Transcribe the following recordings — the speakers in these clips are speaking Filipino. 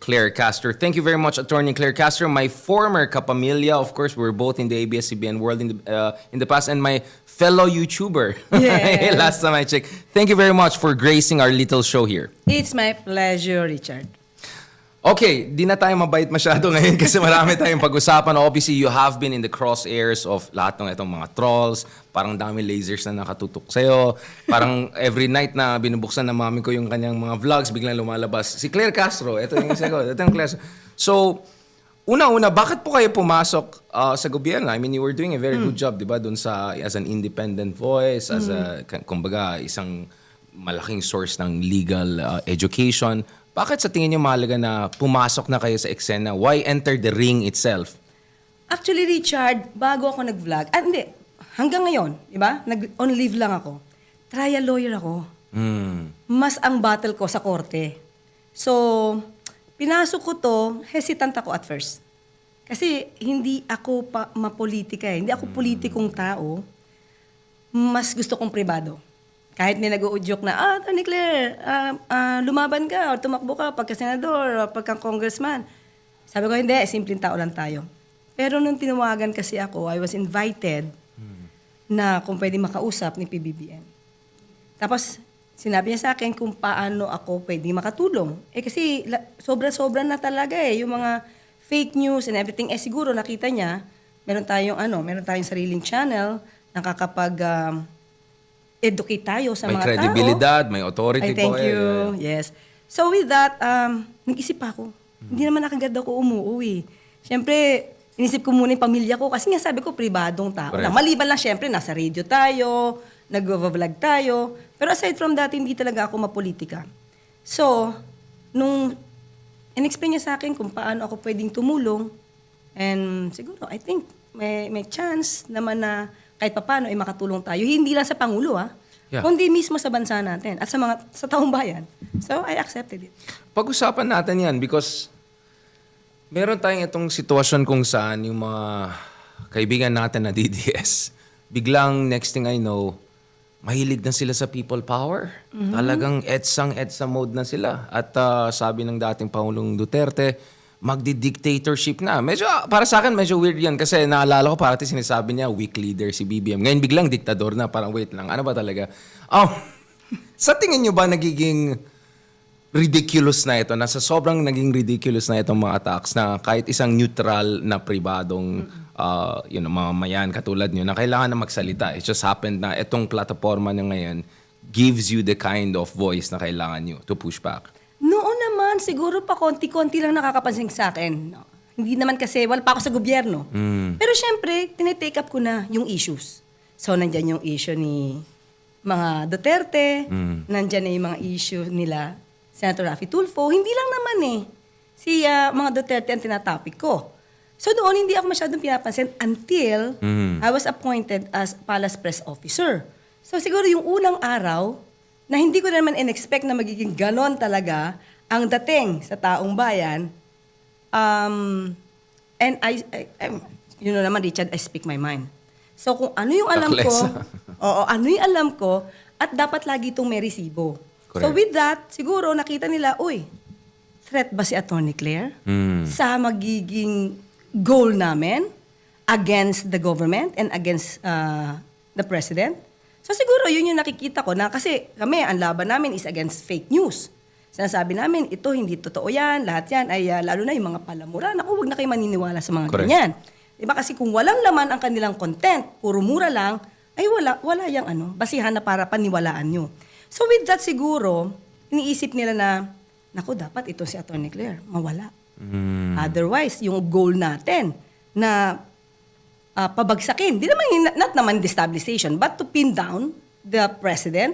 Claire Castro. Thank you very much, Attorney Claire Castro. My former kapamilya, of course, we're both in the ABS-CBN world in the past, and my fellow YouTuber. Yes. Last time I checked. Thank you very much for gracing our little show here. It's my pleasure, Richard. Okay, di na tayo mabait masyado ngayon kasi marami tayong pag-usapan. Obviously, you have been in the crosshairs of lahat ng itong mga trolls. Parang dami lasers na nakatutok sa'yo. Parang every night na binubuksan ng mami ko yung kanyang mga vlogs, biglang lumalabas. Si Claire Castro, ito yung isa ko. Ito yung Claire. So, una-una, bakit po kayo pumasok sa gobyerno? I mean, you were doing a very good job, di ba? Doon sa, as an independent voice, as a, kumbaga, isang malaking source ng legal education. Bakit sa tingin niyo mahalaga na pumasok na kayo sa eksena? Why enter the ring itself? Actually, Richard, bago ako nag-vlog, hindi, hanggang ngayon, di ba? On leave lang ako. Trial lawyer ako. Mas ang battle ko sa korte. So, pinasok ko to, hesitant ako at first. Kasi hindi ako mapolitika eh. Hindi ako politikong tao. Mas gusto kong pribado. Kahit may nag-uudyok na, Atty. Claire, lumaban ka o tumakbo ka pagka-senador o pagka-congressman. Sabi ko, hindi, simpleng tao lang tayo. Pero nung tinawagan kasi ako, I was invited na kung pwede makausap ni PBBM. Tapos, sinabi niya sa akin kung paano ako pwede makatulong. Eh kasi sobra-sobra na talaga eh, yung mga fake news and everything. Eh siguro nakita niya, meron tayong sariling channel, nakakapag educate tayo sa may mga tao. May kredibilidad, may authority Ay, thank po. you. Yes. So with that, nag-isip ako. Hindi naman nakagad ako umuwi. Siyempre, inisip ko muna yung pamilya ko kasi nga sabi ko, pribadong tao. Na, maliban lang siyempre, nasa radio tayo, nag-vlog tayo. Pero aside from that, hindi talaga ako mapolitika. So, nung in-explain niya sa akin kung paano ako pwedeng tumulong, and siguro, I think, may chance naman na kahit paano ay makatulong tayo. Hindi lang sa Pangulo, kundi mismo sa bansa natin at sa taong bayan. So, I accepted it. Pag-usapan natin yan because meron tayong itong sitwasyon kung saan yung mga kaibigan natin na DDS, biglang next thing I know, mahilig na sila sa people power. Talagang EDSA mode na sila. At sabi ng dating Pangulong Duterte, magdi-dictatorship na. Medyo, para sa akin, medyo weird yan. Kasi naalala ko parati sinasabi niya, weak leader si BBM. Ngayon biglang diktador na. Parang wait lang, ano ba talaga? Sa tingin niyo ba nagiging ridiculous na ito? Nasa sobrang naging ridiculous na itong mga attacks na kahit isang neutral na pribadong mga mayan katulad niyo na kailangan na magsalita. It just happened na itong plataforma niya ngayon gives you the kind of voice na kailangan niyo to push back. Noon naman, siguro pa konti-konti lang nakakapansin sa akin. No? Hindi naman kasi, wala pa ako sa gobyerno. Pero syempre, tinitake up ko na yung issues. So, nandyan yung issue ni mga Duterte, nandyan na yung mga issue nila, Senator Raffy Tulfo. Hindi lang naman si mga Duterte ang tinatopic ko. So, doon hindi ako masyadong pinapansin until I was appointed as Palace Press Officer. So, siguro yung unang araw, na hindi ko naman in-expect na magiging ganon talaga ang dating sa taong bayan. And you know naman, Richard, I speak my mind. So kung ano yung alam ko, ano yung alam ko, at dapat lagi itong may resibo. Correct. So with that, siguro nakita nila, threat ba si Atty. Claire sa magiging goal namin against the government and against the president? So siguro yun yung nakikita ko na kasi kami, ang laban namin is against fake news. Sinasabi namin, ito hindi totoo yan, lahat yan ay lalo na yung mga palamura. Naku, huwag na kayo maniniwala sa mga ganyan. Diba kasi kung walang laman ang kanilang content, puro mura lang, ay wala yung basihan na para paniwalaan nyo. So with that siguro, iniisip nila na, naku, dapat ito si Atty. Claire, mawala. Otherwise, yung goal natin na pabagsakin. Not naman destabilization, but to pin down the president,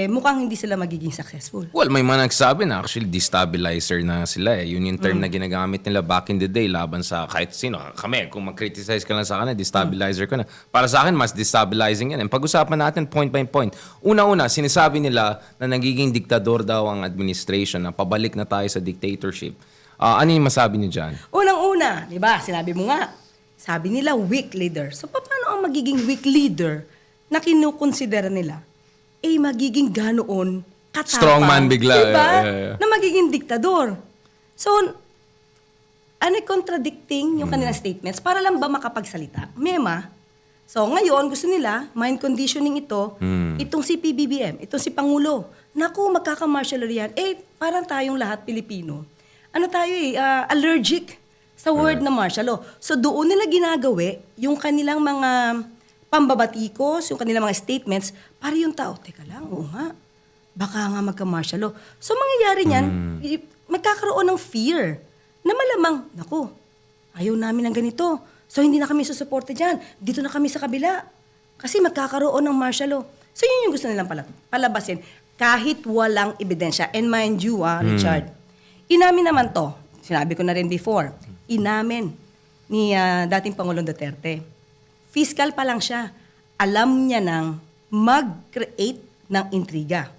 mukhang hindi sila magiging successful. Well, may mga nagsabi na actually destabilizer na sila Yun yung term na ginagamit nila back in the day laban sa kahit sino. Kami, kung mag-criticize ka lang sa kanila, destabilizer ko na. Para sa akin, mas destabilizing yan. Pag-usapan natin point by point. Una-una, sinasabi nila na nagiging diktador daw ang administration, na pabalik na tayo sa dictatorship. Ano yung masabi niyo dyan? Unang-una, di ba? Sinabi mo nga, sabi nila weak leader. So paano ang magiging weak leader na kinukonsidera nila? Magiging ganoon katapang. Strongman bigla. Diba? Yeah. Na magiging diktador. So, contradicting yung kanilang statements para lang ba makapagsalita? Mema. So, ngayon, gusto nila, mind conditioning ito, itong si PBBM, itong si Pangulo. Naku, magkaka-martial law yan. Parang tayong lahat Pilipino. Allergic sa word na martial law. So, doon nila ginagawi yung kanilang mga pambabatikos, yung kanilang mga statements, para yung tao, teka lang, oo nga, baka nga magka-martial law. So, mangyayari niyan, magkakaroon ng fear na malamang, naku, ayaw namin ng ganito. So, hindi na kami susuporta dyan. Dito na kami sa kabila. Kasi magkakaroon ng martial law. So, yun yung gusto nilang palabasin. Kahit walang ebidensya. And mind you, Richard, inamin naman to. Sinabi ko na rin before. Inamin ni dating Pangulong Duterte. Fiscal pa lang siya. Alam niya nang mag-create ng intriga.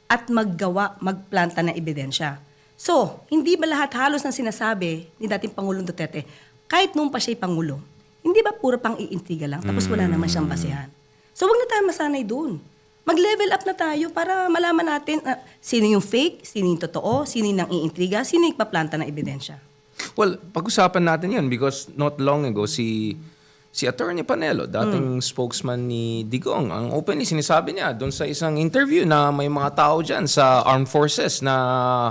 At magplanta ng ebidensya. So, hindi ba lahat halos ng sinasabi ni dating Pangulong Duterte, kahit nung pa siya'y Pangulo, hindi ba puro pang iintriga lang, tapos wala naman siyang basehan? So, wag na tayo masanay dun. Mag-level up na tayo para malaman natin sino yung fake, sino yung totoo, sino yung nang-iintriga, sino yung paplanta ng ebidensya. Well, pag-usapan natin yan because not long ago, si Attorney Panelo, dating spokesman ni Digong, ang openly sinasabi niya doon sa isang interview na may mga tao dyan sa armed forces na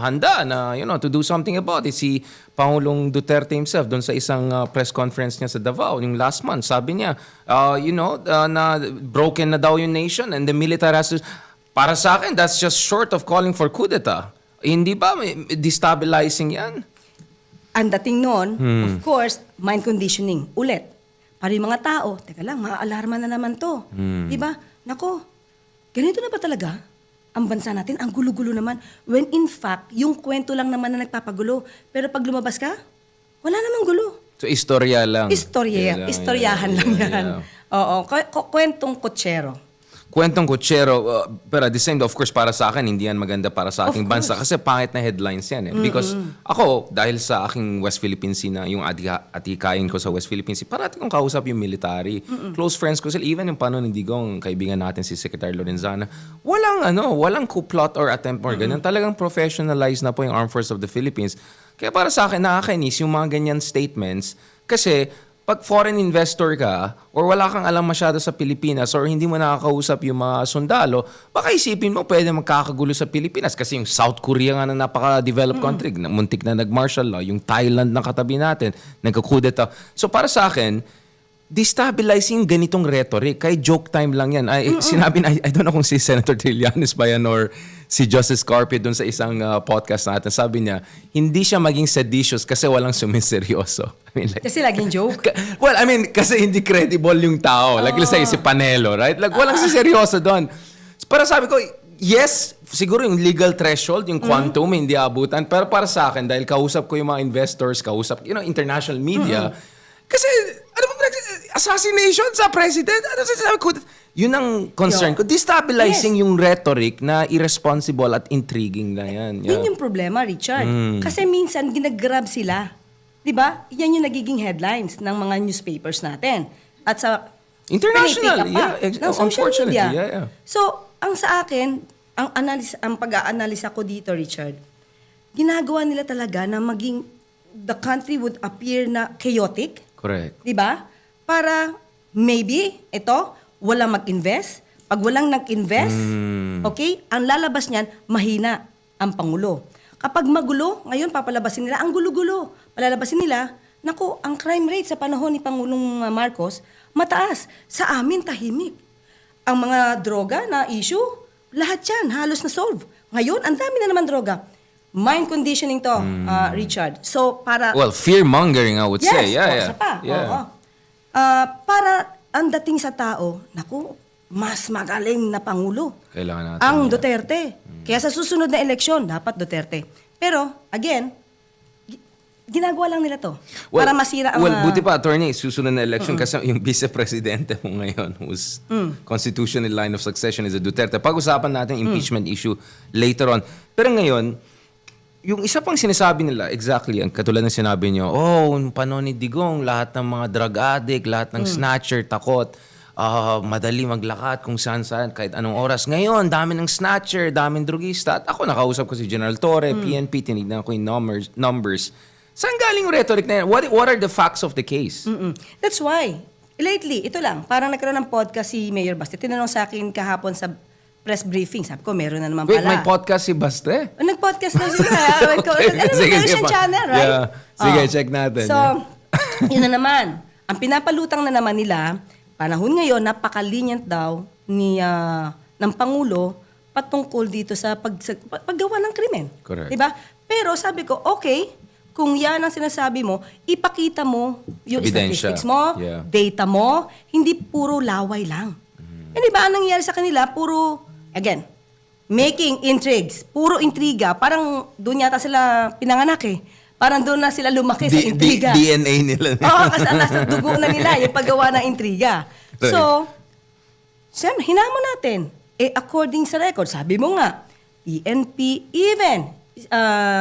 handa na, to do something about it. Si Pangulong Duterte himself doon sa isang press conference niya sa Davao yung last month, sabi niya, na broken na daw yung nation and the military has to... Para sa akin, that's just short of calling for coup d'etat. Hindi ba destabilizing yan? Ang dating noon, of course, mind conditioning. Ulit. Para yung mga tao, teka lang, maa-alarma na naman to. Diba? Nako, ganito na ba talaga? Ang bansa natin, ang gulo-gulo naman. When in fact, yung kwento lang naman na nagpapagulo. Pero pag lumabas ka, wala namang gulo. So, istorya lang. Istoryahan lang yan. Oo, kwentong kutsero. Kwentong kutsero, pero at the same, of course, para sa akin, hindi yan maganda para sa ating bansa kasi pangit na headlines yan. Because ako, dahil sa aking West Philippine Sea na yung atikain ko sa West Philippine Sea, parati kong kausap yung military. Close friends ko sila, even yung paano ni Digong, kaibigan natin si Secretary Lorenzana, walang coup plot or attempt or ganyan. Talagang professionalized na po yung Armed Forces of the Philippines. Kaya para sa akin, nakakainis yung mga ganyan statements kasi pag foreign investor ka or wala kang alam masyado sa Pilipinas or hindi mo nakakausap yung mga sundalo, baka isipin mo pwede magkakagulo sa Pilipinas kasi yung South Korea nga na napaka-developed country, muntik na nag-martial law, yung Thailand na katabi natin, nagkakudeta. So para sa akin, destabilizing ganitong rhetoric, kay joke time lang yan. Sinabi na, I don't know kung si Senator Trillanes ba yan or si Justice Carpio dun sa isang podcast natin. Sabi niya, hindi siya maging seditious kasi walang sumiseryoso. Kasi laging joke. Kasi hindi credible yung tao. Like, let's say, si Panelo, right? Like, walang siseryoso doon. Para sabi ko, yes, siguro yung legal threshold, yung quantum, hindi abutan. Pero para sa akin, dahil kausap ko yung mga investors, kausap, international media, kasi, assassination sa president, sabi ko, yun ang concern ko. Destabilizing yung rhetoric na irresponsible at intriguing na yan. Yun yung problema, Richard. Kasi minsan, ginagrab sila. Diba? Yan yung nagiging headlines ng mga newspapers natin. At sa international, ng social unfortunately. media. Yeah. So, ang sa akin, ang pag-aanalisa ko dito, Richard, ginagawa nila talaga na maging the country would appear na chaotic. Correct. Diba? Para maybe, walang mag-invest. Pag walang nag-invest, okay, ang lalabas niyan, mahina ang Pangulo. Kapag magulo, ngayon papalabasin nila, ang gulo-gulo. Palalabasin nila, naku, ang crime rate sa panahon ni Pangulong Marcos, mataas. Sa amin, tahimik. Ang mga droga na issue, lahat yan, halos na solve. Ngayon, ang dami na naman droga. Mind conditioning to, Richard. So, para... Well, fear-mongering, I would say. Yes, oo. Para ang dating sa tao, naku, mas magaling na Pangulo. Kailangan natin. Ang Duterte. Kaya sa susunod na eleksyon, dapat Duterte. Pero, again, ginagawa lang nila to. Para masira ang... Well, buti pa, attorney, susunod na election kasi yung vice-presidente mo ngayon whose constitutional line of succession is a Duterte. Pag-usapan natin impeachment issue later on. Pero ngayon, yung isa pang sinasabi nila, exactly, ang katulad ng sinabi nyo, panahon ni Digong, lahat ng mga drug addict, lahat ng snatcher, takot. madali maglakad kung saan-saan, kahit anong oras. Ngayon, dami ng snatcher, daming drugista. At ako, nakausap ko si General Torre, PNP, tinignan ko yung numbers. Saan galing yung rhetoric na yan? What are the facts of the case? That's why, lately, ito lang, parang nagkaroon ng podcast si Mayor Baste. Tinanong sa akin kahapon sa press briefing. Sabi ko, meron na naman Wait, pala. may podcast si Baste? Nag-podcast na sila. Okay. Meron siyang channel, right? Yeah. Sige, check natin. So, yun na naman. Ang pinapalutang na naman nila, panahon ngayon, napaka-lenient daw ng Pangulo patungkol dito sa paggawa ng krimen. Correct. Diba? Pero sabi ko, okay, kung yan ang sinasabi mo, ipakita mo yung Ebidensya. statistics mo, Yeah. data mo, hindi puro laway lang. Hindi ba, anong nangyari sa kanila, puro, again, making intrigues, puro intriga, parang doon yata sila pinanganak eh. Parang doon na sila lumaki sa intriga. DNA nila. Oo, kasi nasa dugo na nila yung paggawa ng intriga. Right. So, siyempre, hinamon natin. According sa record, sabi mo nga, PNP, even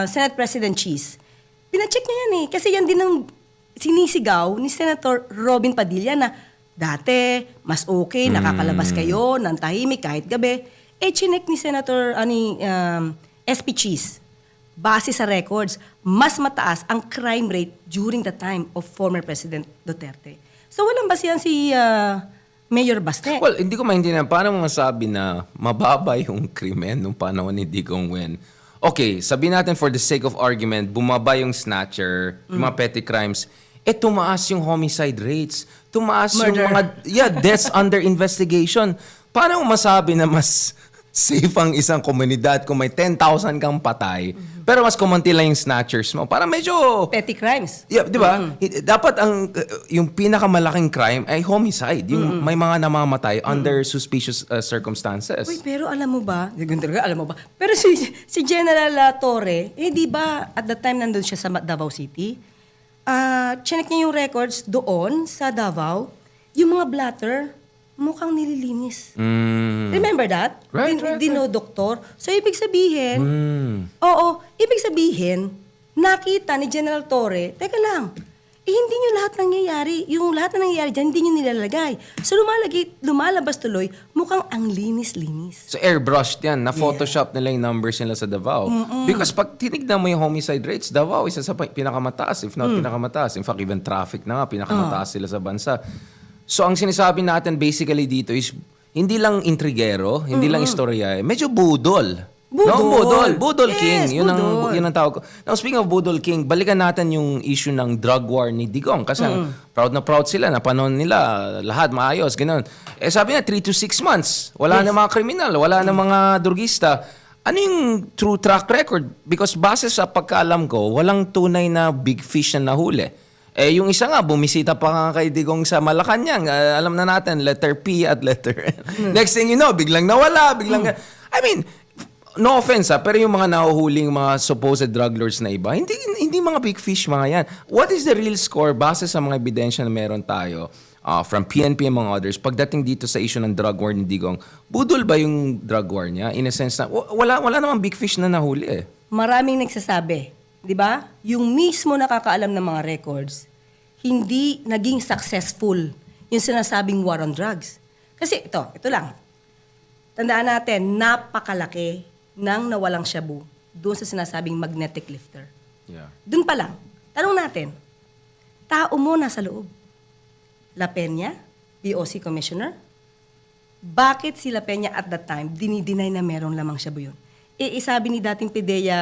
Senate President Cheese, pinacheck niya yan eh. Kasi yan din ang sinisigaw ni Senator Robin Padilla na dati, mas okay, nakakalabas kayo ng tahimik kahit gabi. Chinek ni Senator SP Cheese, base sa records, mas mataas ang crime rate during the time of former President Duterte. So walang basihan si Mayor Baste. Well, hindi ko maintindihan. Paano mo masabi na mababa yung krimen nung panahon ni Digong Wen? Okay, sabihin natin for the sake of argument, bumaba yung snatcher, yung mga petty crimes, tumaas yung homicide rates. Tumaas Murder. yung mga deaths under investigation. Paano mo masabi na mas safe ang isang komunidad kung may 10,000 kang patay, pero mas kumunti lang yung snatchers mo? Para medyo... Petty crimes. Yeah, di ba? Dapat yung pinakamalaking crime ay homicide. Yung may mga namamatay under suspicious circumstances. Uy, pero alam mo ba, alam mo ba, pero si General Torre, di ba at the time nandun siya sa Davao City, chinek niya yung records doon sa Davao, yung mga blatter, mukhang nililinis. Remember that? Right. Dinodoktor. So, ibig sabihin, ibig sabihin, nakita ni General Torre, teka lang, hindi nyo lahat nangyayari. Yung lahat na nangyayari dyan, hindi nyo nilalagay. So, lumalabas tuloy, mukhang ang linis-linis. So airbrushed yan. Na-photoshop nila yung numbers nila sa Davao. Because pag tinignan mo yung homicide rates, Davao isa sa pinakamataas, if not pinakamataas. In fact, even traffic na nga, pinakamataas sila sa bansa. So ang sinasabi natin basically dito is, hindi lang intrigero, hindi lang istorya, medyo budol. Budol. Budol Yes, King. budol. Yun ang tawag ko. Now, speaking of Budol King, balikan natin yung issue ng drug war ni Digong. Kasi proud na proud sila. Napanon nila. Lahat maayos. Ganun. Sabi na, 3 to 6 months. Wala na mga kriminal. Wala na mga drugista. Ano yung true track record? Because base sa pagkaalam ko, walang tunay na big fish na nahuli. Yung isa nga, bumisita pa nga kay Digong sa Malacanang. Alam na natin, letter P at letter N. Next thing you know, biglang nawala. I mean, no offense pero yung mga nahuhuling mga supposed drug lords na iba, hindi mga big fish mga yan. What is the real score base sa mga ebidensya na meron tayo from PNP among others pagdating dito sa issue ng drug war ni Digong? Budol ba yung drug war niya? In a sense na, wala namang big fish na nahuli Maraming nagsasabi, di ba? Yung mismo nakakaalam ng mga records, hindi naging successful yung sinasabing war on drugs. Kasi ito lang. Tandaan natin, napakalaki ng nawalang shabu doon sa sinasabing magnetic lifter. Yeah. Doon pa lang. Tanong natin, tao mo nasa loob. La Peña, POC Commissioner, bakit si La Peña at that time dinideny na meron lamang shabu yun? Isabi ni dating PIDEA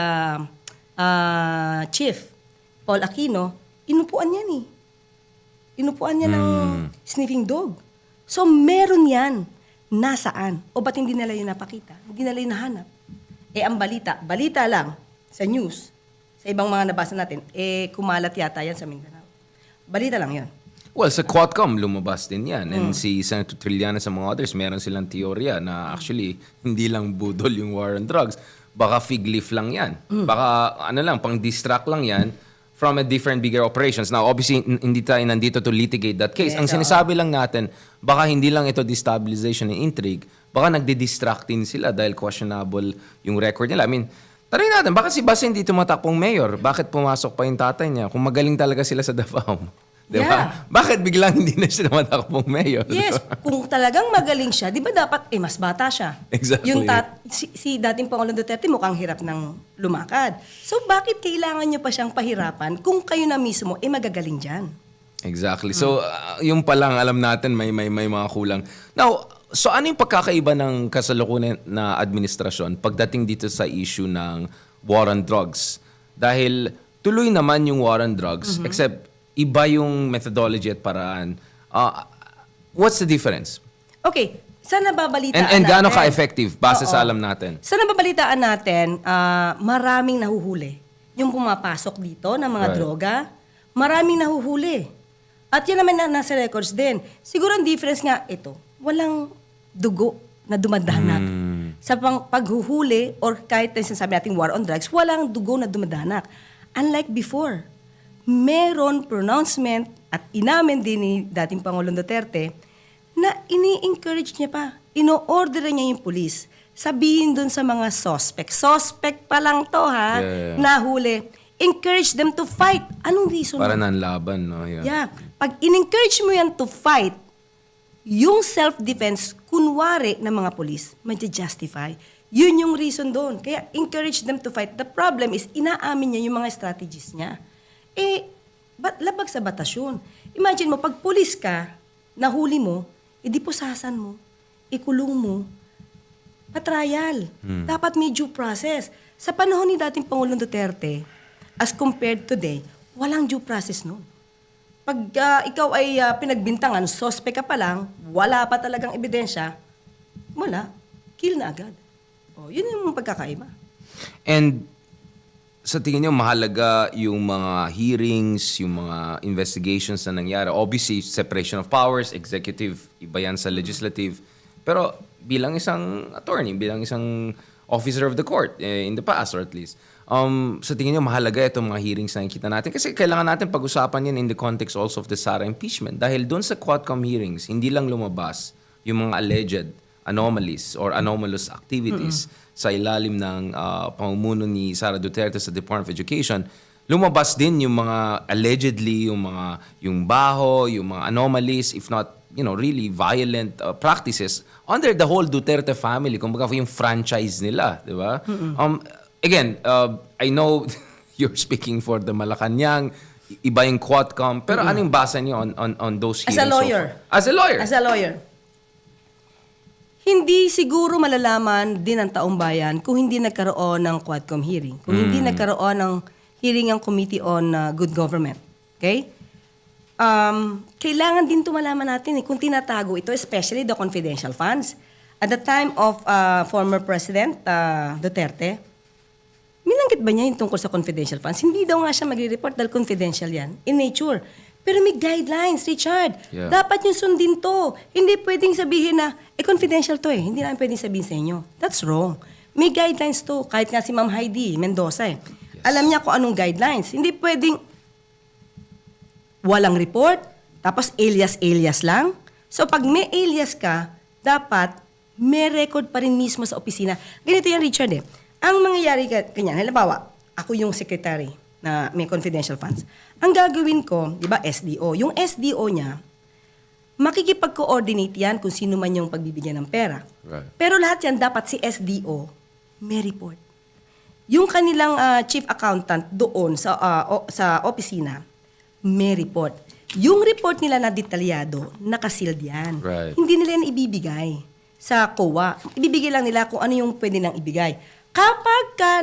Chief Paul Aquino, inupuan yan eh. Inupuan niya ng sniffing dog. So meron yan. Nasaan? O ba't hindi nila yun napakita? Hindi nila yun nahanap? Ang balita lang sa news, sa ibang mga nabasa natin, kumalat yata yan sa Mindanao. Balita lang yun. Well, sa Quadcom, lumabas din yan. And si Senator Trillanes sa mga others, meron silang teorya na actually, hindi lang budol yung war on drugs. Baka fig leaf lang yan. Baka, pang-distract lang yan from a different bigger operations. Now, obviously, hindi tayo nandito to litigate that case. Yes, Ang sinasabi lang natin, baka hindi lang ito destabilization and intrigue, baka nagdi-distract din sila dahil questionable yung record nila. I mean, tarayin natin, bakit si Bas hindi tumatakbong mayor? Bakit pumasok pa yung tatay niya? Kung magaling talaga sila sa Davao. Di ba? Yeah. Bakit biglang hindi na siya matakbong mayor? Yes, Di ba? kung talagang magaling siya, di ba dapat, mas bata siya. Exactly. Si dating Pangulong Duterte mukhang hirap ng lumakad. So bakit kailangan niyo pa siyang pahirapan kung kayo na mismo, magagaling dyan? Exactly. So, yung pa lang alam natin may mga kulang. Now, so ano yung pagkakaiba ng kasalukuyan na administrasyon pagdating dito sa issue ng war on drugs? Dahil tuloy naman yung war on drugs, except iba yung methodology at paraan. What's the difference? Okay, sa nababalitaan And gaano natin. ka-effective base Oo. sa alam natin? Sa nababalitaan natin, maraming nahuhuli. Yung pumapasok dito ng mga Right. droga, maraming nahuhuli. At yan naman nasa records din. Siguro ang difference nga, ito, walang dugo na dumadanak. Sa paghuhuli, or kahit na sinasabi natin war on drugs, walang dugo na dumadanak. Unlike before, meron pronouncement at inamin din ni dating Pangulong Duterte na ini-encourage niya pa. Ino-order niya yung pulis. Sabihin dun sa mga suspect. Suspect pa lang to ha, Yeah. nahuli. Encourage them to fight. Anong reason? Para nanlaban, no? Yeah. Pag in-encourage mo yan to fight, yung self-defense, kunwari ng mga polis, justify. Yun yung reason doon. Kaya encourage them to fight. The problem is, inaamin niya yung mga strategies niya. Labag sa batas yun. Imagine mo, pag polis ka, nahuli mo, idipusasan mo, ikulong mo, patrial. Dapat may due process. Sa panahon ni dating Pangulong Duterte, as compared today, walang due process noon. Pag ikaw ay pinagbintangan, suspect ka pa lang, wala pa talagang ebidensya, wala, kill na agad. Yun yung pagkakaiba. And sa tingin niyo mahalaga yung mga hearings, yung mga investigations na nangyari? Obviously, separation of powers, executive, iba yan sa legislative. Pero bilang isang attorney, bilang isang officer of the court, in the past or at least, sa tingin niyo mahalaga itong mga hearings na nakikita natin? Kasi kailangan natin pag-usapan yan in the context also of the Sara impeachment. Dahil doon sa Quadcom hearings, hindi lang lumabas yung mga alleged anomalies or anomalous activities sa ilalim ng pamumuno ni Sara Duterte sa Department of Education. Lumabas din yung mga allegedly, yung baho, yung mga anomalies, if not, really violent practices under the whole Duterte family. Kumbaga yung franchise nila, di ba? Again, I know you're speaking for the Malacanang, iba yung Quadcom, pero ano yung basa niyo on those As hearings? a lawyer. As a lawyer? As a lawyer. Hindi siguro malalaman din ng taong bayan kung hindi nagkaroon ng Quadcom hearing. Kung hindi nagkaroon ng hearing ang Committee on Good Government. Okay? Kailangan din ito malaman natin kung tinatago ito, especially the confidential funds. At the time of former President Duterte, minanggit ba niya yung tungkol sa confidential funds? Hindi daw nga siya magre-report dahil confidential yan in nature. Pero may guidelines, Richard. Yeah. Dapat yung sundin to. Hindi pwedeng sabihin na, confidential to eh. Hindi namin pwedeng sabihin sa inyo. That's wrong. May guidelines to. Kahit nga si Ma'am Heidi Mendoza eh. Yes. Alam niya kung anong guidelines. Hindi pwedeng walang report, tapos alias lang. So pag may alias ka, dapat may record pa rin mismo sa opisina. Ganito yan, Richard eh. Ang mangyayari kanyan, halimbawa, ako yung secretary na may confidential funds. Ang gagawin ko, di ba, SDO. Yung SDO niya, makikipag-coordinate yan kung sino man yung pagbibigyan ng pera. Right. Pero lahat yan, dapat si SDO may report. Yung kanilang chief accountant doon sa opisina, may report. Yung report nila na detalyado, nakasealed yan. Right. Hindi nila yan ibibigay sa COA. Ibibigay lang nila kung ano yung pwede nilang ibigay. Kapag ka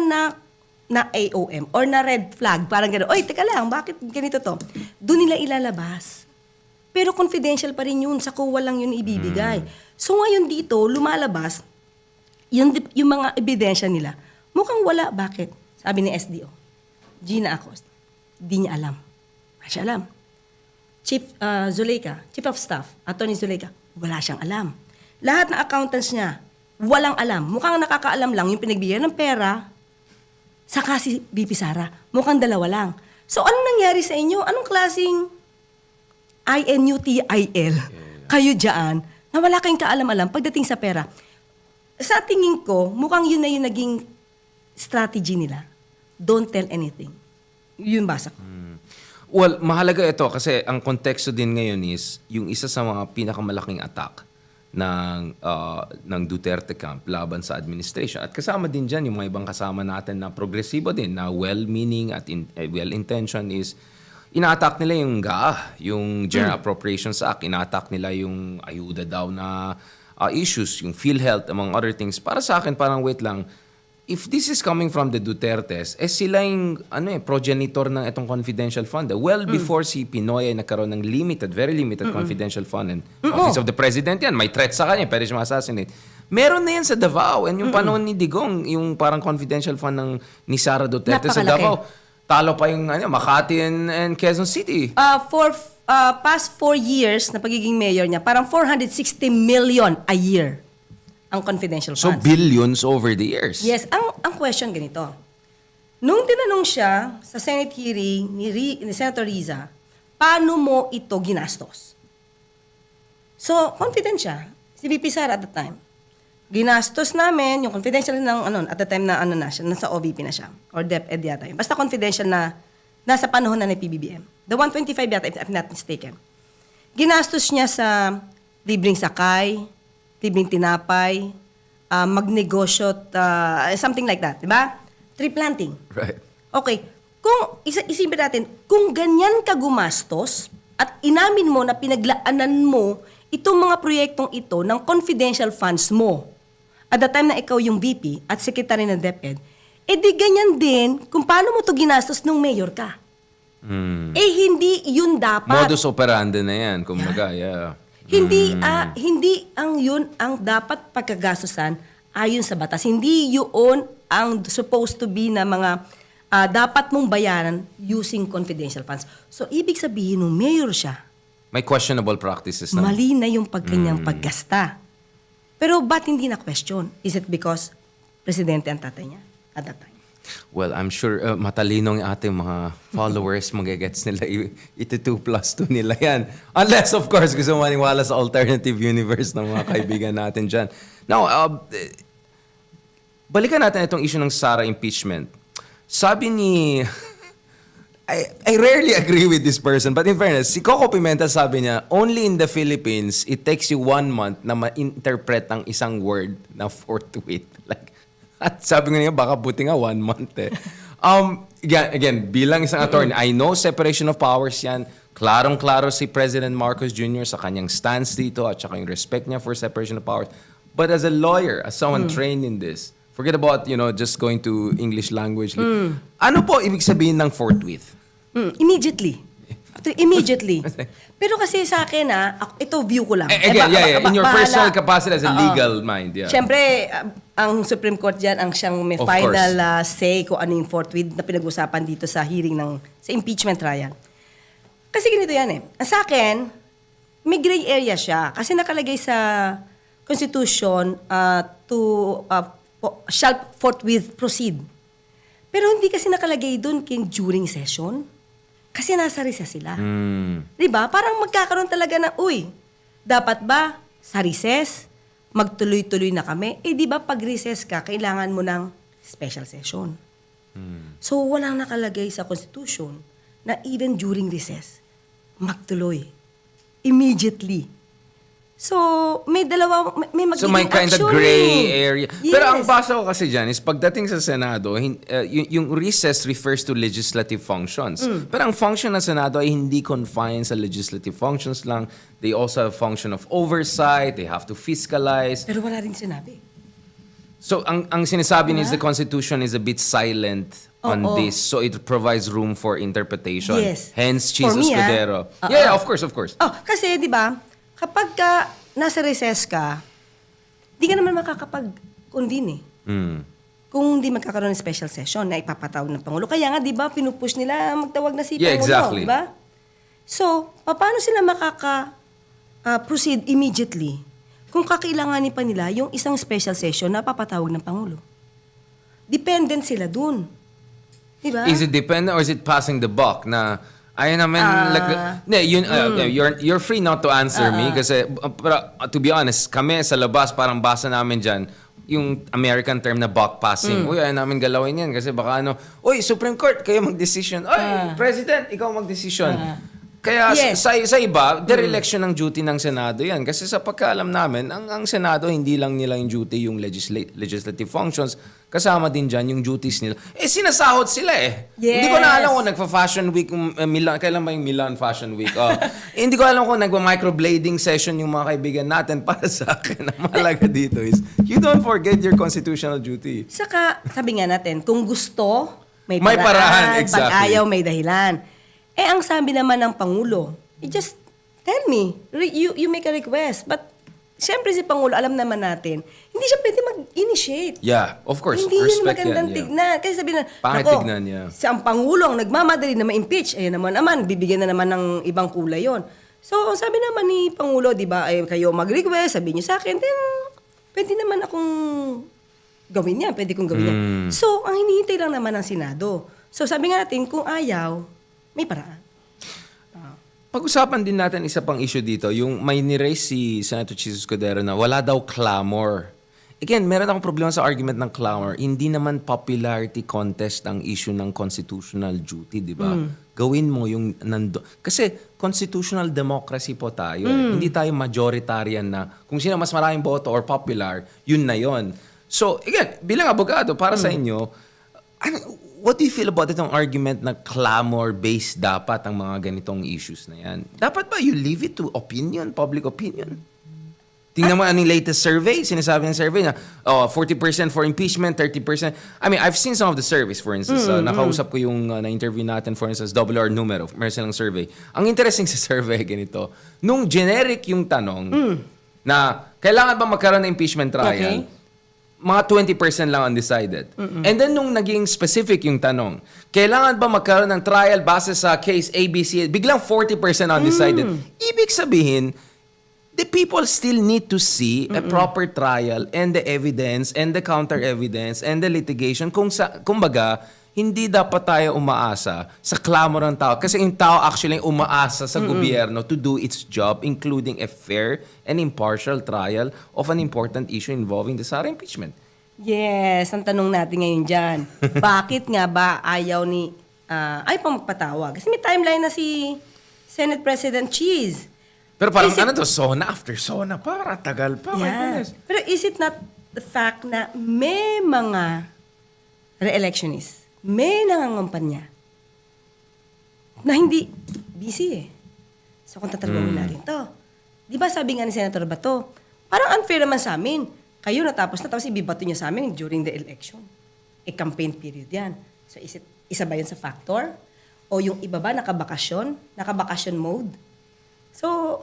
na AOM or na red flag, parang gano'n, oy, teka lang, bakit ganito to? Doon nila ilalabas. Pero confidential pa rin yun, sa COA lang yun ibibigay. So ngayon dito, lumalabas, yung mga ebidensya nila, mukhang wala. Bakit? Sabi ni SDO, Gina Acosta, di niya alam. Wala siya alam. Chief Zuleika, Chief of Staff, Attorney Zuleika, wala siyang alam. Lahat ng accountants niya, walang alam. Mukhang nakakaalam lang yung pinagbigyan ng pera, saka si VP Sara. Mukhang dalawa lang. So, anong nangyari sa inyo? Anong klaseng INUTIL kayo dyan na wala kayong kaalam-alam pagdating sa pera? Sa tingin ko, mukhang yun na yung naging strategy nila. Don't tell anything. Yun basa ko. Well, mahalaga ito kasi ang konteksto din ngayon is yung isa sa mga pinakamalaking attack ng Duterte camp laban sa administration. At kasama din dyan yung mga ibang kasama natin na progresibo din, na well-meaning at well-intentioned is ina-attack nila yung GAA, yung General Appropriations Act. Ina-attack nila yung ayuda daw na issues, yung PhilHealth, among other things. Para sa akin, parang wait lang, if this is coming from the Dutertes, sila yung progenitor ng itong confidential fund. Well, before si Pinoy ay nagkaroon ng very limited confidential fund, and Office of the President yan, may threat sa kanya, pwede siya ma-assassinate. Meron na yan sa Davao, and yung panahon ni Digong, yung parang confidential fund ni Sara Duterte sa Napakalaki. Davao, talo pa yung Makati and Quezon City. For past 4 years na pagiging mayor niya, parang 460 million a year ang confidential So, funds. billions over the years. Yes, ang question ganito. Nung tinanong siya sa Senate hearing ni Senator Riza, paano mo ito ginastos? So, confident siya. Si VP Sara at the time. Ginastos namin, yung confidential at the time na siya, nasa OVP na siya. Or DepEd yata yun. Basta confidential na nasa panahon na ng PBBM. The 125 yata, if I'm not mistaken. Ginastos niya sa libreng sakay, libreng tinapay, magnegosyo, something like that, di ba? Tree planting. Right. Okay, kung isipin natin, kung ganyan ka gumastos at inamin mo na pinaglaanan mo itong mga proyektong ito ng confidential funds mo, at the time na ikaw yung VP at secretary ng DepEd, di ganyan din kung paano mo to ginastos nung mayor ka. Hindi yun dapat. Modus operandi na yan, kumbaga, yeah. Hindi ang yun ang dapat pagkagastusan ayon sa batas. Hindi yun ang supposed to be na mga dapat mong bayaran using confidential funds. So, ibig sabihin nung mayor siya, May questionable practices na. mali na yung kanyang paggasta. Pero ba't hindi na question? Is it because presidente ang tatay niya at that time? Well, I'm sure matalinong yung ating mga followers, magigets nila ito 2+2 nila yan. Unless, of course, gusto maniwala sa alternative universe ng mga kaibigan natin dyan. Now, balikan natin itong issue ng Sara impeachment. Sabi ni... I rarely agree with this person, but in fairness, si Coco Pimentel sabi niya, only in the Philippines, it takes you 1 month na ma-interpret ang isang word na forthwith. Like, at sabi nga niya, baka buti nga 1 month eh. Again, bilang isang attorney, I know separation of powers yan. Klarong-klaro si President Marcos Jr. sa kanyang stance dito at saka yung respect niya for separation of powers. But as a lawyer, as someone trained in this, forget about, just going to English language. Ano po ibig sabihin ng forthwith? Immediately. Immediately. Pero kasi sa akin, ito view ko lang. Again, in your bahala. personal capacity as a legal mind, yeah. Siyempre, ang Supreme Court dyan, ang siyang may Of final say kung ano yung forthwith na pinag-usapan dito sa hearing sa impeachment trial. Kasi ganito yan Sa akin, may gray area siya. Kasi nakalagay sa Constitution shall forthwith proceed. Pero hindi kasi nakalagay doon during session. Kasi nasa recess sila. Diba? Parang magkakaroon talaga na, dapat ba sa recess, magtuloy-tuloy na kami? Diba pag recess ka, kailangan mo ng special session. So, walang nakalagay sa Constitution na even during recess, magtuloy. Immediately. So, may magiging So may kind of action gray area. Yes. Pero ang basa ko kasi dyan is pagdating sa Senado, yung recess refers to legislative functions. Pero ang function ng Senado ay hindi confined sa legislative functions lang. They also have function of oversight, they have to fiscalize. Pero wala rin sinabi. So ang sinasabi is the Constitution is a bit silent on this. So it provides room for interpretation. Yes. Hence, For Cheese me, Escudero. Yeah, of course. Kasi, di ba, kapag nasa recess ka, di ka naman makakapag-convene kung hindi magkakaroon ng special session na ipapatawag ng Pangulo. Kaya nga, di ba, pinupush nila magtawag na si Yeah, Pangulo. exactly. Di ba? So, paano sila proceed immediately kung kakailanganin pa nila yung isang special session na papatawag ng Pangulo? Dependent sila dun. Di ba? Is it dependent or is it passing the buck na ayun naman you're free not to answer me kasi pero, to be honest, kami sa labas parang basa namin diyan yung American term na buck passing. Uy, ayaw namin galawin yan kasi baka uy, Supreme Court, kayo mag-decision. Uy, President, ikaw mag-decision. Kaya Yes. sa iba, dereliction ng duty ng Senado yan. Kasi sa pagkaalam namin, ang Senado, hindi lang nila yung duty, yung legislative functions, kasama din dyan yung duties nila. Sinasahod sila eh. Yes. Hindi ko na alam kung nagpa-Fashion Week, Milan, kailan ba yung Milan Fashion Week? Hindi ko alam kung nagpa-microblading session yung mga kaibigan natin. Para sa akin, ang mahalaga dito is, you don't forget your constitutional duty. Saka, sabi nga natin, kung gusto, may May paraan, Pag exactly. ayaw, may dahilan. Ang sabi naman ng Pangulo, just tell me, you make a request. But, syempre si Pangulo, alam naman natin, hindi siya pwede mag-initiate. Yeah, of course. Hindi yun Respect magandang yan, yeah. tignan. Kasi sabi na, Pangit nako, tignan, yeah. si ang Pangulo ang nagmamadali na ma-impeach. Ayan naman, bibigyan na naman ng ibang kulay yon. So, sabi naman ni Pangulo, di ba, kayo mag-request, sabihin niyo sa akin, then, pwede naman akong gawin yan. Pwede kong gawin yan. So, ang hinihintay lang naman ng Senado. So, sabi nga natin, kung ayaw, may paraan. Pag-usapan din natin isa pang issue dito, yung may ni-raise si Senator Jesus Cordero na wala daw clamor. Again, meron akong problema sa argument ng clamor. Hindi naman popularity contest ang issue ng constitutional duty, di ba? Gawin mo yung kasi constitutional democracy po tayo. Hindi tayo majoritarian na kung sino mas maraming boto or popular, yun na yun. So, again, bilang abogado, para sa inyo, what do you feel about itong argument na clamor-based dapat ang mga ganitong issues na yan? Dapat ba you leave it to opinion, public opinion? Tingnan mo anong latest survey. Sinasabi ng survey na 40% for impeachment, 30%. I mean, I've seen some of the surveys, for instance. Nakausap ko yung na-interview natin, for instance, WR Numero. Meron silang survey. Ang interesting sa survey, ganito. Nung generic yung tanong na kailangan ba magkaroon ng impeachment trial, mga 20% lang undecided. And then nung naging specific yung tanong, kailangan ba magkaroon ng trial base sa case ABC, biglang 40% undecided. Ibig sabihin, the people still need to see a proper trial and the evidence and the counter-evidence and the litigation. Kumbaga, hindi dapat tayo umaasa sa clamor ng tao. Kasi yung tao actually umaasa sa gobyerno to do its job, including a fair and impartial trial of an important issue involving the Sara impeachment. Yes, ang tanong natin ngayon dyan. Bakit nga ba ayaw ayaw pa magpatawag? Kasi may timeline na si Senate President Cheese. Pero parang SONA after SONA, para tagal pa. My Yeah. goodness. Pero is it not the fact na may mga re-electionists, may nangangampanya na hindi busy eh. So kung tatalungin natin to, di ba sabi nga ni Senator Bato, parang unfair naman sa amin. Kayo natapos ibibato niyo sa amin during the election. Campaign period yan. So isa ba yun sa factor? O yung iba ba nakabakasyon mode? So,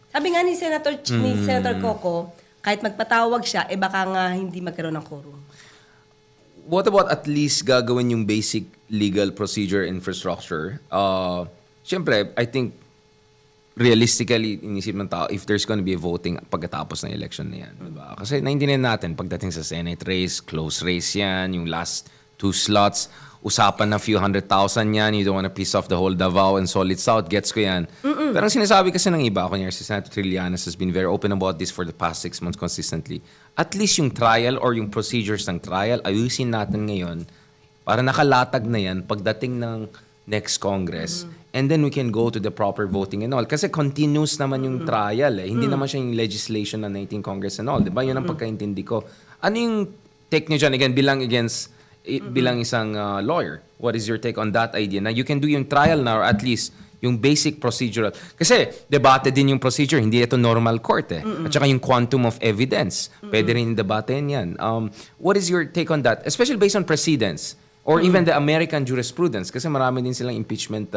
sabi nga ni Senator Coco, kahit magpatawag siya, baka nga hindi magkaroon ng quorum. What about at least gagawin yung basic legal procedure infrastructure? Siyempre, I think realistically, inisip ng tao, if there's gonna be a voting pagkatapos ng election na yan. Diba? Kasi naintindihan natin, pagdating sa Senate race, close race yan, yung last 2 slots, usapan na few 100,000 yan, you don't wanna piss off the whole Davao and Solid South, gets ko yan. Pero ang sinasabi kasi ng iba, kunyari si Senator Trillanes has been very open about this for the past 6 months consistently. At least yung trial or yung procedures ng trial, ayusin natin ngayon para nakalatag na yan pagdating ng next Congress. And then we can go to the proper voting and all. Kasi continuous naman yung trial eh. Hindi naman siya yung legislation ng 19 Congress and all. Diba? Yun ang pagkaintindi ko. Ano yung take nyo dyan? Again, bilang isang lawyer. What is your take on that idea? Na you can do yung trial now or at least yung basic procedural. Kasi debate din yung procedure. Hindi ito normal court eh. At saka yung quantum of evidence. Pwede rin debatein yan. What is your take on that? Especially based on precedents. Or even the American jurisprudence. Kasi marami din silang impeachment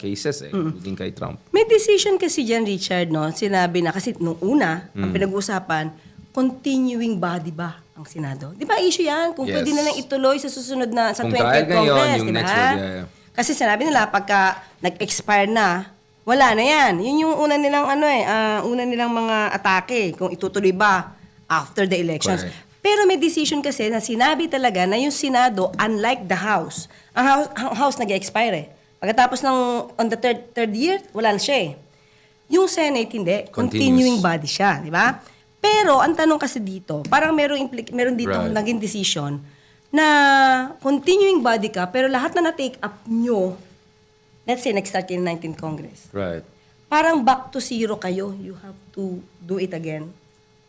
cases eh. Including kay Trump. May decision kasi dyan, Richard, no? Sinabi na, kasi nung una, ang pinag-uusapan, continuing body ba ang Senado? Di ba issue yan? Kung Yes. pwede na lang ituloy sa susunod na, sa Kung 20th trial ngayon, Congress, yung di ba? next one, yeah. Kasi sinabi nila, pagka nag-expire na, wala na yan. Yun yung una nilang, una nilang mga atake, kung itutuloy ba after the elections. Correct. Pero may decision kasi na sinabi talaga na yung Senado, unlike the House, ang House nag-expire eh. Pagkatapos ng on the third year, wala na siya eh. Yung Senate, hindi. Continuing body siya, di ba? Pero, ang tanong kasi dito, parang meron dito Right. naging decision na continuing body ka, pero lahat na na-take up nyo, let's say, nag-start kayo ng 19th Congress. Right. Parang back to zero kayo. You have to do it again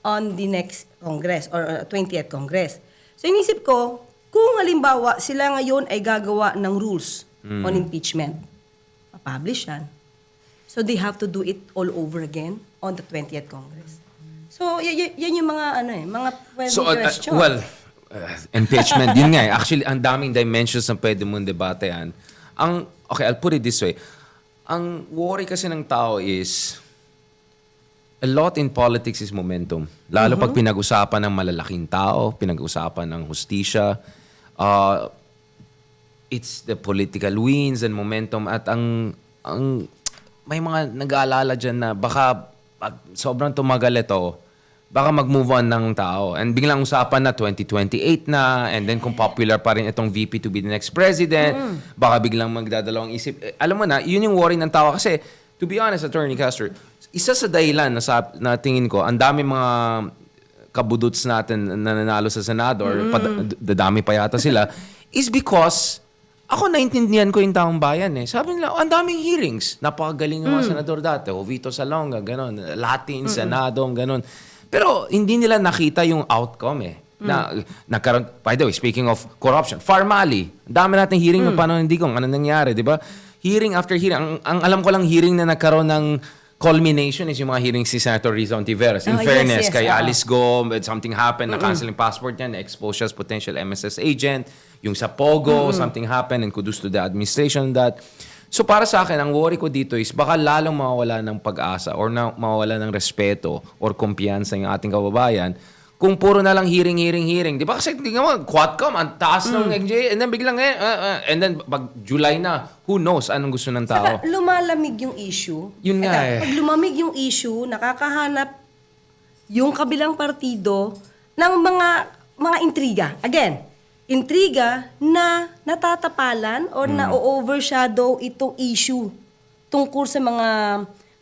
on the next Congress or 20th Congress. So, inisip ko, kung halimbawa sila ngayon ay gagawa ng rules on impeachment, mapublish yan. So, they have to do it all over again on the 20th Congress. So, yan yung mga, mga pwedeng question. Impeachment, yun nga eh. Actually, ang daming dimensions na pwede mong debatean. Okay, I'll put it this way. Ang worry kasi ng tao is, a lot in politics is momentum. Lalo pag pinag-usapan ng malalaking tao, pinag-usapan ng hustisya, it's the political wins and momentum. At may mga nag-aalala dyan na baka pag sobrang tumagal ito, baka mag-move on ng tao. And biglang usapan na 2028 na, and then kung popular pa rin itong VP to be the next president, baka biglang magdadalawang isip. Alam mo na, yun yung worry ng tao. Kasi, to be honest, Attorney Castro, isa sa dahilan na tingin ko, ang dami mga kabuduts natin na nanalo sa Senado, or dadami pa yata sila, is because ako naintindihan ko yung taong bayan eh. Sabi nila, ang daming hearings. Napakagaling ng mga senador dati. Vito Salonga, gano'n. Latin, Senado, gano'n. Pero hindi nila nakita yung outcome eh. Nagkaroon, by the way, speaking of corruption, Farmali. Ang dami nating hearing ng paano hindi kung ano nangyari, di ba? Hearing after hearing. Ang alam ko lang hearing na nagkaroon ng culmination is yung mga hearings si Senator Rizal Ontiveros. In fairness, kay Alice Go, something happened, na-cancel yung passport niya, na-expose siya as potential MSS agent. Yung sa Pogo, something happened, and kudos to the administration on that. So para sa akin, ang worry ko dito is baka lalong mawawala ng pag-asa or mawawala ng respeto or kumpiyansa yung ating kababayan kung puro na lang hearing. Di ba? Kasi tingnan mo, Quadcom, ang taas ng NJ, and then biglang and then pag July na, who knows anong gusto ng tao. Saka lumalamig yung issue. Yun nga eh. Pag lumamig yung issue, nakakahanap yung kabilang partido ng mga intriga. Again, intriga na natatapalan or na-overshadow itong issue tungkol sa mga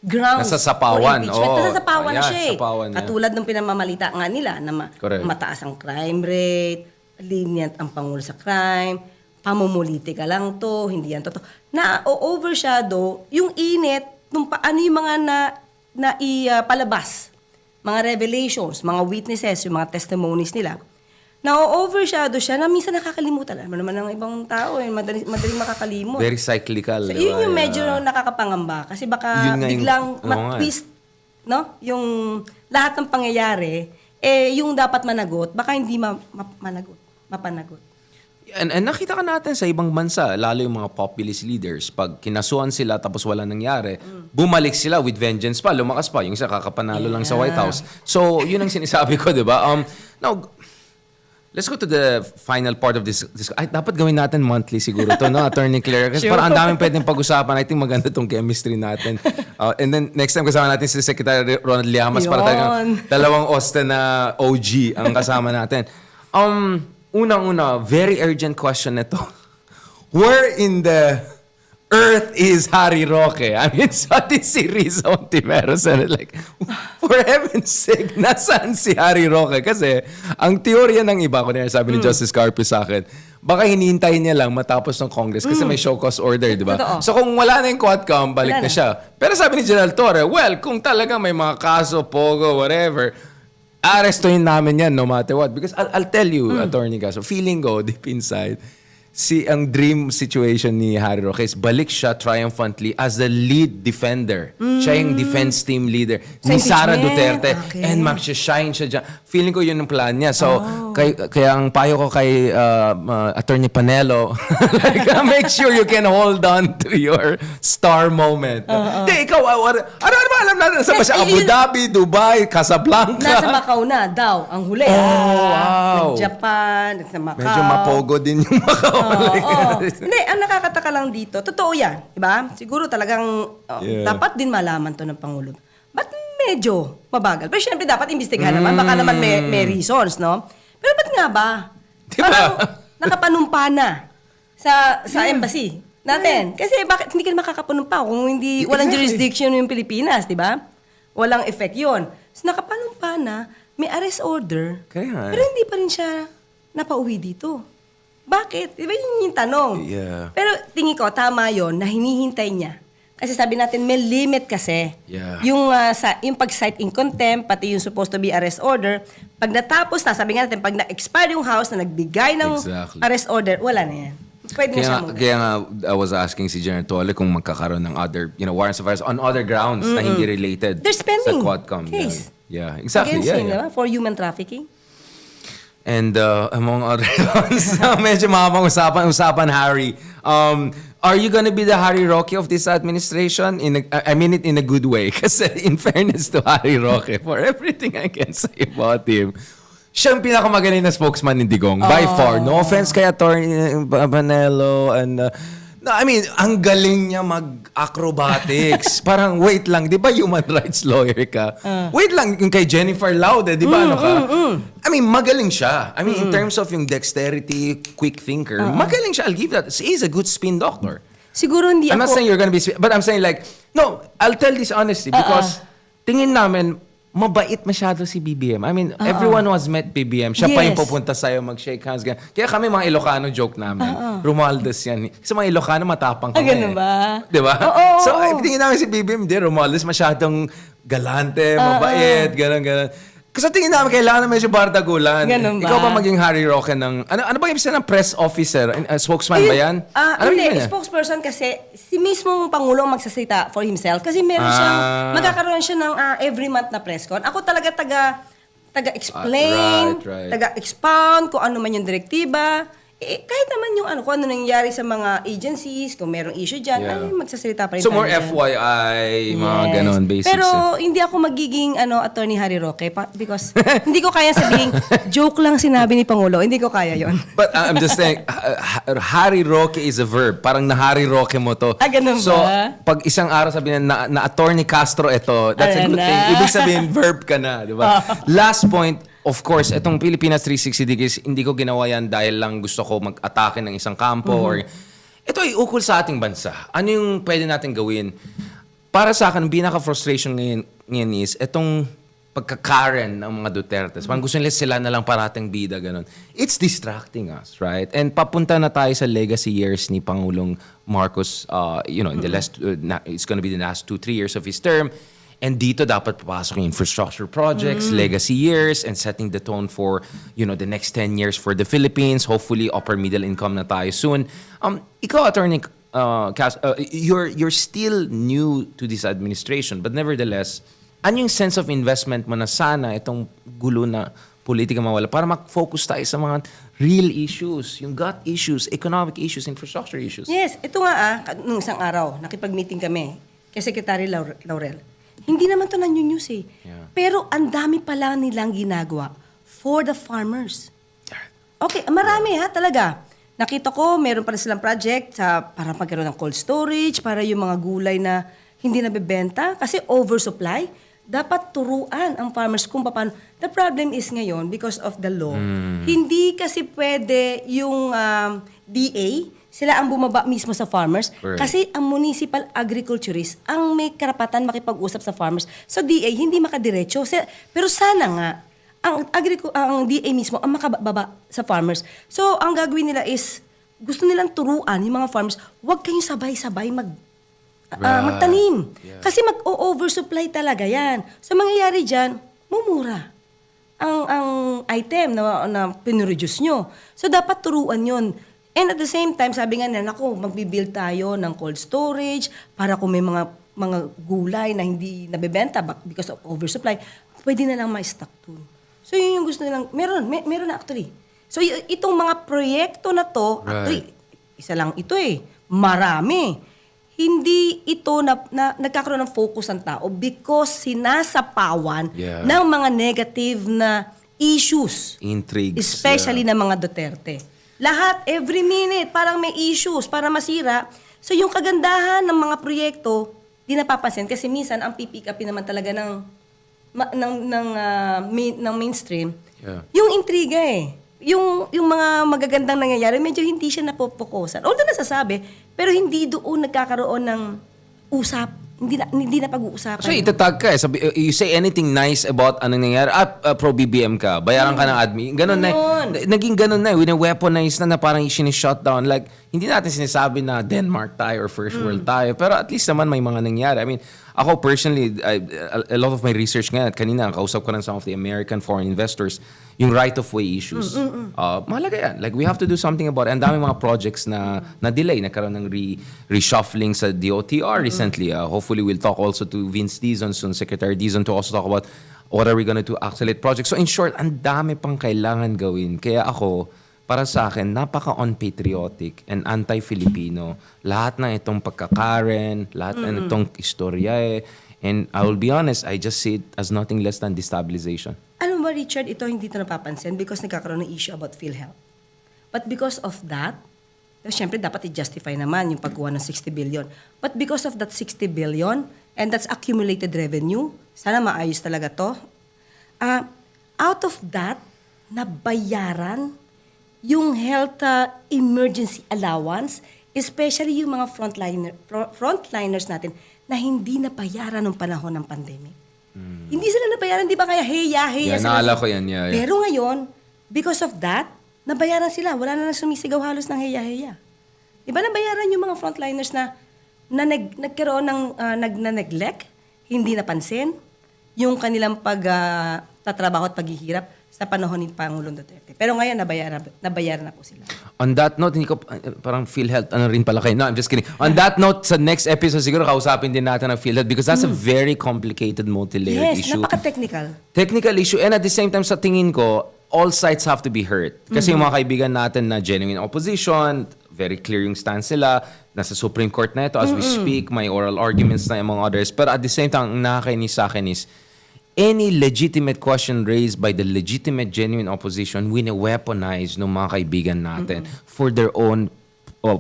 grounds Nasasapawan, for impeachment. oo. Nasasapawan na Ayan, siya eh. sapawan niya. Katulad ng pinamamalita nga nila na Correct. mataas ang crime rate, lenient ang Pangulo sa crime, pamumulitika lang to, hindi yan totoo. Na-overshadow yung init nung paano yung mga palabas, mga revelations, mga witnesses, yung mga testimonies nila. Na-overshadow siya na minsan nakakalimutan. Alam mo naman ng ibang tao, madaling makakalimot. Very cyclical. So, di ba? yun yung medyo nakakapangamba. Kasi baka Yun nga yung- biglang oo nga. mat-twist, no? Yung lahat ng pangyayari, yung dapat managot, baka hindi mapanagot. And nakita ka natin sa ibang bansa, lalo yung mga populist leaders, pag kinasuhan sila tapos wala nangyari, bumalik sila with vengeance pa, lumakas pa. Yung isa kakapanalo lang sa White House. So, yun ang sinasabi ko, di ba? Now, let's go to the final part of this. Ay, dapat gawin natin monthly siguro to, no, Attorney Claire? Kasi parang ang daming pwedeng pag-usapan. I think maganda tong chemistry natin. And then, next time kasama natin si Secretary Ronald Llamas para talagang dalawang Austin na OG ang kasama natin. Unang-una, very urgent question nito. Where in the earth is Harry Roque? I mean, pati si Rizal Ontiveros. Like, for heaven's sake, nasaan si Harry Roque? Kasi, ang teorya ng iba, kunyari sabi ni Justice Carpio sa akin, baka hinihintayin niya lang matapos ng Congress kasi may show cause order, di ba? Totoo. So, kung wala na yung Quadcom, balik Wala na na. siya. Pero sabi ni General Torre, well, kung talaga may mga kaso, pogo, whatever, arestuhin namin yan no matter what. Because I'll tell you, Attorney Castro, feeling ko deep inside, ang dream situation ni Harry Roque is balik siya triumphantly as the lead defender. Siya yung defense team leader Sa ni Sara impeachment. Duterte. Okay. And mag-shine siya dyan. Feeling ko yun ang plan niya. So, kaya ang payo ko kay Attorney Panelo, like, make sure you can hold on to your star moment. Hindi, ikaw, ano ba alam natin? Saan ba siya? Abu Dhabi, Dubai, Casablanca? Nasa Macau na daw, ang huli. wow. Nag-Japan, nasa Macau. Medyo mapogo din yung Macau. Oo. Hindi, ang nakakataka lang dito, totoo yan, di ba? Siguro talagang dapat din malaman to ng Pangulo. Ba't medyo mabagal? Pero syempre dapat imbestigahan naman, baka naman may reasons, no? Pero ba't nga ba? Di ba? Parang nakapanumpa na sa embassy natin. Kasi bakit hindi ka makakapanumpa kung hindi walang jurisdiction yung Pilipinas, di ba? Walang effect yun. So nakapanumpa na, may arrest order, Kaya, pero hindi pa rin siya napauwi dito. Bakit? Di ba yun yung tanong? Yeah. Pero tingin ko, tama yon na hinihintay niya. Kasi sabi natin, may limit kasi. Yeah. Yung pag-cite in contempt, pati yung supposed to be arrest order, pag natapos na, sabi nga natin, pag na-expire yung house na nagbigay ng Exactly. arrest order, wala na yan. Pwede na siya muna. Kaya nga, I was asking si General Tole kung magkakaroon ng other, warrants of arrest on other grounds na hindi related There's pending sa Quadcom. case. Yeah, exactly. Against Yeah, him, yeah. diba? For human trafficking. And among other ones, medyo mahabang usapan, Harry. Are you gonna be the Harry Roque of this administration? I mean it in a good way. Kasi in fairness to Harry Roque, for everything I can say about him, siya ang pinakamagaling na spokesman ni Digong. By far. No offense kay Atty. Panelo and... no, I mean, ang galing niya mag-acrobatics. Parang, wait lang, di ba human rights lawyer ka? Wait lang, yung kay Jennifer Laude, di ba ano ka? I mean, magaling siya. I mean, in terms of yung dexterity, quick thinker, magaling siya. I'll give that. He's a good spin doctor. Siguro hindi I'm not saying you're gonna be, but I'm saying like, no, I'll tell this honestly because tingin namin, mabait masyado si BBM. I mean, everyone who has met BBM, siya pa yung Yes. pupunta sa'yo, mag-shake hands. Ganyan. Kaya kami mga Ilocano joke namin. Romualdez yan. Kasi mga Ilocano matapang kami. ganun ba? Di ba? Oo. So, tingin namin si BBM, hindi, Romualdez masyadong galante, mabait, gano'n. Kasi tingin namin, kailangan na medyo bardagulan. Ganun ba? Ikaw ba maging Harry Roque ng... Ano ba yung isa ng press officer? Spokesman ba yan? Ano Hindi, yun niya? spokesperson kasi si mismong Pangulo ang magsasalita for himself kasi meron siyang, magkakaroon siya ng every month na press con. Ako talaga taga-explain, Right. taga-expound kung ano man yung direktiba. Kahit naman yung kung ano nangyayari sa mga agencies, kung merong issue dyan, Yeah. ay magsasalita pa rin So tayo more dyan. FYI, mga Yes. ganon basics. Pero hindi ako magiging Attorney Harry Roque because hindi ko kaya sabihin, joke lang sinabi ni Pangulo. Hindi ko kaya yon. But I'm just saying, Harry Roque is a verb. Parang na-Harry Roque mo to. Ganun So, ba? pag isang araw sabihin na Attorney Castro ito, that's a Ayan good na. thing. Ibig sabihin, verb ka na, di ba? Last point, of course, itong Pilipinas 360 degrees, hindi ko ginawa yan dahil lang gusto ko mag-atake ng isang kampo or ito ay ukol sa ating bansa. Ano yung pwede natin gawin? Para sa akin, ang pinaka-frustration ngayon is itong pagkakaren ng mga Dutertes. Parang gusto nila sila na lang parating bida, ganun. It's distracting us, right? And papunta na tayo sa legacy years ni Pangulong Marcos, in the last, it's gonna be the last 2-3 years of his term. And dito dapat papasok yung infrastructure projects, legacy years, and setting the tone for, the next 10 years for the Philippines. Hopefully, upper middle income na tayo soon. Ikaw, Attorney you're still new to this administration, but nevertheless, ano yung sense of investment mo na sana itong gulo na politika mawala para mag-focus tayo sa mga real issues, yung gut issues, economic issues, infrastructure issues? Yes, ito nga nung isang araw, nakipag-meeting kami kay Secretary Laurel. Hindi naman to news eh. Yeah. Pero ang dami pala nilang ginagawa for the farmers. Okay, marami talaga. Nakita ko, meron pa rin silang project para magkaroon ng cold storage, para yung mga gulay na hindi nabebenta kasi oversupply. Dapat turuan ang farmers kung paano. The problem is ngayon, because of the law, hindi kasi pwede yung DA, sila ang bumaba mismo sa farmers. Right. Kasi ang municipal agriculturist ang may karapatan makipag-usap sa farmers. So DA, hindi makadiretso. Pero sana nga, ang DA mismo ang makababa sa farmers. So ang gagawin nila is, gusto nilang turuan yung mga farmers, huwag kayong sabay-sabay magtanim. Yeah. Kasi mag-oversupply talaga yan. So mangyayari dyan, mumura ang item na pinreduce nyo. So dapat turuan yon. And at the same time, sabi nga na, magbibuild tayo ng cold storage para kung may mga gulay na hindi nabebenta because of oversupply, pwede na lang ma-stock dun. So yun yung gusto nilang, meron na actually. So itong mga proyekto na to, Right. actually, isa lang ito marami. Hindi ito na nagkakaroon ng focus ang tao because sinasapawan Yeah. ng mga negative na issues. Intrigues. Especially ng mga Duterte. Lahat, every minute, parang may issues para masira. So yung kagandahan ng mga proyekto, di napapansin kasi minsan ang pipick upin naman talaga ng mainstream. Yeah. Yung intriga Yung mga magagandang nangyayari, medyo hindi siya napopokusan. Although nasasabi, pero hindi doon nagkakaroon ng usap. hindi na pag-uusapan. So, itatag ka eh. Sabi, you say anything nice about anong nangyari, pro-BBM ka, bayaran ka ng admin. Ganon na. Naging ganon na. Wine-weaponize na parang shutdown. Like, hindi natin sinasabi na Denmark tayo or first world tayo. Pero at least naman may mga nangyari. I mean, ako personally, a lot of my research nga, kanina, kausap ko ng some of the American foreign investors, yung right-of-way issues. Mahalaga yan. Like, we have to do something about it. Ang daming mga projects na delay, nagkaroon ng reshuffling sa DOTR recently. Hopefully, we'll talk also to Vince Dizon soon, Secretary Dizon, to also talk about what are we gonna do to accelerate projects. So in short, ang dami pang kailangan gawin. Kaya ako, para sa akin, napaka-unpatriotic and anti-Filipino. Lahat ng itong pagkakaren, lahat ng itong istorya And I will be honest, I just see it as nothing less than destabilization. Alam mo, Richard, ito hindi ito napapansin because nagkakaroon ng issue about PhilHealth. But because of that, siyempre dapat i-justify naman yung pagkuha ng 60 billion. But because of that 60 billion, and that's accumulated revenue, sana maayos talaga to. Out of that, nabayaran yung health emergency allowance, especially yung mga frontliners natin na hindi nabayaran nung panahon ng pandemic. Hindi sila nabayaran, di ba kaya heya Yeah, sila. naala ko yan. Yeah. Pero ngayon, because of that, nabayaran sila. Wala na sumisigaw halos ng heya-heya. Di ba nabayaran yung mga frontliners na nagkaroon ng neglect, hindi napansin, yung kanilang pagtatrabaho at paghihirap sa panahon ni Pangulong Duterte. Pero ngayon, nabayaran na po sila. On that note, hindi ko, parang PhilHealth, ano rin pala kayo. No, I'm just kidding. On that note, sa next episode, siguro kausapin din natin ang PhilHealth because that's a very complicated, multi-layered issue. Yes, napaka-technical. Technical issue. And at the same time, sa tingin ko, all sides have to be heard. Kasi yung mga kaibigan natin na genuine opposition, very clear yung stance sila, nasa Supreme Court na ito as we speak, may oral arguments na among others. But at the same time, ang nakakainis sa akin is, any legitimate question raised by the legitimate, genuine opposition, wini-weaponize ng mga kaibigan natin for their own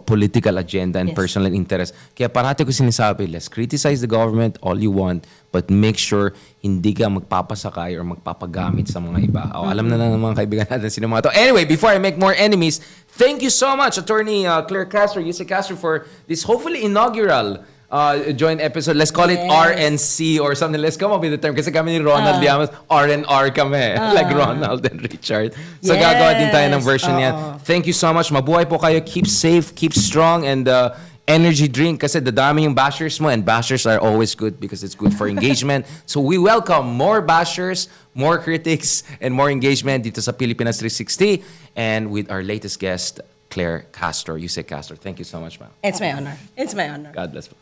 political agenda and personal interest. Kaya parati ko sinasabi, let's criticize the government all you want, but make sure hindi ka magpapasakay or magpapagamit sa mga iba. Alam na ng mga kaibigan natin sino mga to. Anyway, before I make more enemies, thank you so much, Attorney Claire Castro, Yusek Castro, for this hopefully inaugural joint episode. Let's call it RNC or something. Let's come up with the term. Kasi kami ni Ronald Llamas, R&R kami. Like Ronald and Richard. So gagawa din tayo ng version niyan. Thank you so much. Mabuhay po kayo. Keep safe, keep strong, and energy drink kasi dadami yung bashers mo, and bashers are always good because it's good for engagement. So we welcome more bashers, more critics, and more engagement dito sa Pilipinas 360 and with our latest guest, Claire Castro, Yusek Castro. Thank you so much, ma'am. It's my honor. It's my honor. God bless po.